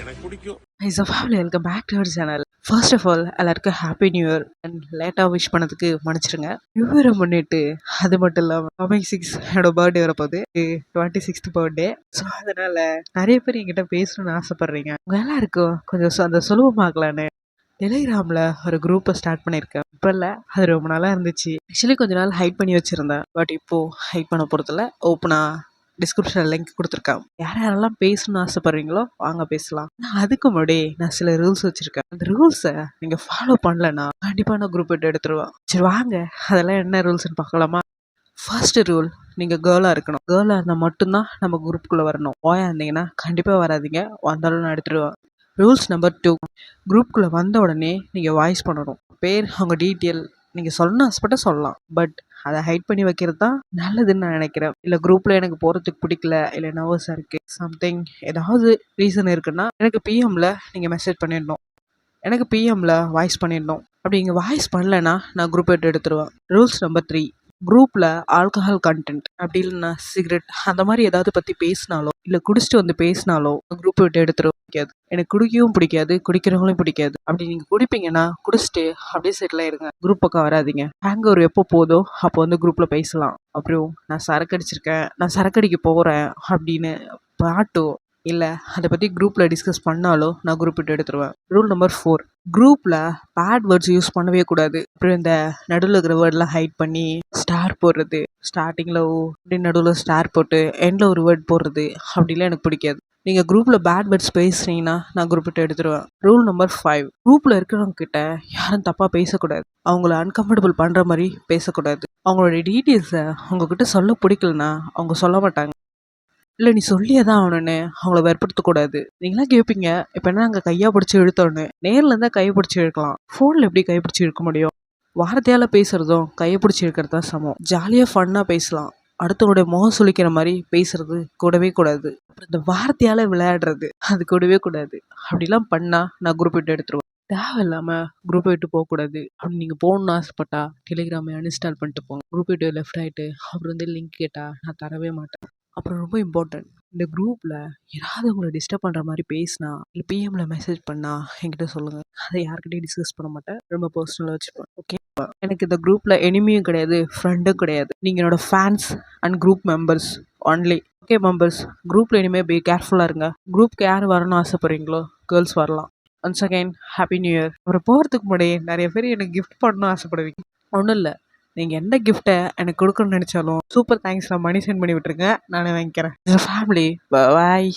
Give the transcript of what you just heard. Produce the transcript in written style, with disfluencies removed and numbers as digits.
எனக்கு பிடிக்கும். Hi, so family, welcome back to our channel. First of all எல்லாருக்கும் happy new year and லேட்டாக wish பண்ணதுக்கு மன்னிச்சிடுங்க. நியூ இயரை முன்னிட்டு அது மட்டும் இல்லாமல் கமிங் 6 என்னோட பர்த்டே வரப்போகுது, 26th பர்த்டே. ஸோ அதனால நிறைய பேர் என்கிட்ட பேசணும்னு ஆசைப்படுறீங்க. உங்கள் எல்லாருக்கும் கொஞ்சம் அந்த சுலபமாகலான்னு டெலிகிராமில் ஒரு குரூப்பை ஸ்டார்ட் பண்ணியிருக்கேன். இப்போ இல்லை, அது ரொம்ப நாளாக இருந்துச்சு. ஆக்சுவலி கொஞ்ச நாள் ஹைட் பண்ணி வச்சுருந்தேன், பட் இப்போது ஹைட் பண்ண போகிறதில்ல. ஓப்பனாக டிஸ்கிரிப்ஷனில் லிங்க் கொடுத்துருக்கேன். யார் யாரெல்லாம் பேசணும்னு ஆசைப்படுறீங்களோ வாங்க பேசலாம். அதுக்கு முன்னாடி நான் சில ரூல்ஸ் வச்சுருக்கேன். அந்த ரூல்ஸை நீங்கள் ஃபாலோ பண்ணலன்னா கண்டிப்பாக நான் குரூப் எடுத்துருவேன். சரி வாங்க, அதெல்லாம் என்ன ரூல்ஸ்ன்னு பார்க்கலாமா? ஃபர்ஸ்ட் ரூல், நீங்கள் கேர்ளாக இருக்கணும். கேர்ளாக இருந்தால் மட்டும்தான் நம்ம குரூப்புக்குள்ளே வரணும். பாயாக இருந்தீங்கன்னா கண்டிப்பாக வராதிங்க, வந்தாலும் நான் எடுத்துருவேன். ரூல்ஸ் நம்பர் 2, குரூப்புக்குள்ளே வந்த உடனே நீங்கள் வாய்ஸ் பண்ணணும். பேர், அவங்க டீட்டெயில் நீங்கள் சொல்லணும் ஆசைப்பட்ட சொல்லலாம், பட் அதை ஹைட் பண்ணி வைக்கிறது தான் நல்லதுன்னு நான் நினைக்கிறேன். இல்லை குரூப்பில் எனக்கு போகிறதுக்கு பிடிக்கல, இல்லை நர்வஸாக இருக்குது, சம்திங் ஏதாவது ரீசன் இருக்குன்னா எனக்கு பிஎம்மில் நீங்கள் மெசேஜ் பண்ணிடணும், எனக்கு பிஎம்மில் வாய்ஸ் பண்ணிடணும். அப்படி நீங்கள் வாய்ஸ் பண்ணலைன்னா நான் குரூப் எடுத்துருவேன். ரூல்ஸ் நம்பர் 3, குரூப்பில் ஆல்கஹால் கண்டென்ட் அப்படி இல்லைன்னா சிகரெட் அந்த மாதிரி ஏதாவது பற்றி பேசினாலோ இல்லை குடிச்சிட்டு வந்து பேசினாலோ குரூப் விட்டு எடுத்துட பிடிக்காது. எனக்கு குடிக்கவும் பிடிக்காது, குடிக்கிறவங்களையும் பிடிக்காது. அப்படி நீங்கள் குடிப்பீங்கன்னா குடிச்சிட்டு அப்படியே செட்டில் ஆயிருங்க, குரூப் பக்கம் வராதிங்க. ஹேங் ஓவர் எப்போ போதோ அப்போ வந்து குரூப்பில் பேசலாம். அப்புறம் நான் சரக்கு அடிச்சிருக்கேன், நான் சரக்கு அடிக்க போகிறேன் அப்படின்னு பாட்டோ இல்லை அதை பற்றி குரூப்பில் டிஸ்கஸ் பண்ணாலோ நான் குரூப் விட்டு எடுத்துருவேன். ரூல் நம்பர் 4, குரூப்பில் பேட் வேர்ட்ஸ் யூஸ் பண்ணவே கூடாது. அப்புறம் இந்த நடுவில் இருக்கிற வேர்டெலாம் ஹைட் பண்ணி ஸ்டார் போடுறது, ஸ்டார்டிங்கில் அப்படி நடுவில் ஸ்டார் போட்டு எண்டில் ஒரு வேர்ட் போடுறது அப்படிலாம் எனக்கு பிடிக்காது. நீங்கள் குரூப்பில் பேட் வேர்ட்ஸ் பேசுனீங்கன்னா நான் குரூப் விட்டு எடுத்துருவேன். ரூல் நம்பர் 5, குரூப்பில் இருக்கிறவங்க கிட்ட யாரும் தப்பாக பேசக்கூடாது. அவங்கள அன்கம்ஃபர்டபுள் பண்ணுற மாதிரி பேசக்கூடாது. அவங்களோட டீட்டெயில்ஸை அவங்கக்கிட்ட சொல்ல பிடிக்கலன்னா அவங்க சொல்ல மாட்டாங்க, இல்லை நீ சொல்லியே தான் ஆகணுன்னு அவங்கள வற்புறுத்தக்கூடாது. நீங்களாம் கேட்பீங்க, இப்போ என்ன அங்கே கையாக பிடிச்சி இழுத்தோன்னு? நேரில் இருந்தால் கையை பிடிச்சி இழுக்கலாம், ஃபோனில் எப்படி கையை பிடிச்சி இழுக்க முடியும்? வார்த்தையால் பேசுகிறதும் கையை பிடிச்சி இழுக்கிறது தான் சமம். ஜாலியாக ஃபன்னாக பேசலாம், அடுத்தவங்களுடைய முகம் சுளிக்கிற மாதிரி பேசுறது கூடவே கூடாது. அப்புறம் இந்த வார்த்தையால் விளையாடுறது அது கூடவே கூடாது. அப்படிலாம் பண்ணால் நான் குரூப் விட்டு எடுத்துருவேன். தேவையில்லாமல் குரூப்பை விட்டு போகக்கூடாது. அப்படி நீங்கள் போகணுன்னு ஆசைப்பட்டா டெலிகிராமை அன்இன்ஸ்டால் பண்ணிட்டு போங்க. குரூப் விட்டு லெஃப்ட் ஆகிட்டு அப்புறம் வந்து லிங்க் கேட்டால் நான் தரவே மாட்டேன். அப்புறம் ரொம்ப இம்பார்ட்டன்ட், இந்த குரூப்பில் யாராவது உங்களை டிஸ்டர்ப் பண்ணுற மாதிரி பேசினா இல்லை பிஎம்மில் மெசேஜ் பண்ணால் என்கிட்ட சொல்லுங்கள். அதை யார்கிட்டையும் டிஸ்கஸ் பண்ண மாட்டேன், ரொம்ப பர்சனலாக வச்சுப்பேன். ஓகே, எனக்கு இந்த குரூப்பில் எனிமியும் கிடையாது, ஃப்ரெண்டும் கிடையாது. நீங்கள் என்னோடய fans and group members only. Okay members, குரூப்பில் இனிமேல் பி கேர்ஃபுல்லாக இருங்க. குரூப்புக்கு யார் வரணும்னு ஆசைப்படுறீங்களோ கேர்ள்ஸ் வரலாம். Once again happy new year. அப்புறம் போகிறதுக்கு முன்னாடி நிறைய பேர் எனக்கு கிஃப்ட் பண்ணணும்னு ஆசைப்படுவீங்க. ஒன்றும் இல்லை, நீங்கள் எந்த கிஃப்ட்டை எனக்கு கொடுக்கணும்னு நினச்சாலும் சூப்பர் தேங்க்ஸ், நான் மணி சென்ட் பண்ணி விட்டுருங்க, நானே வாங்கிக்கிறேன். ஃபேமிலி பாய்.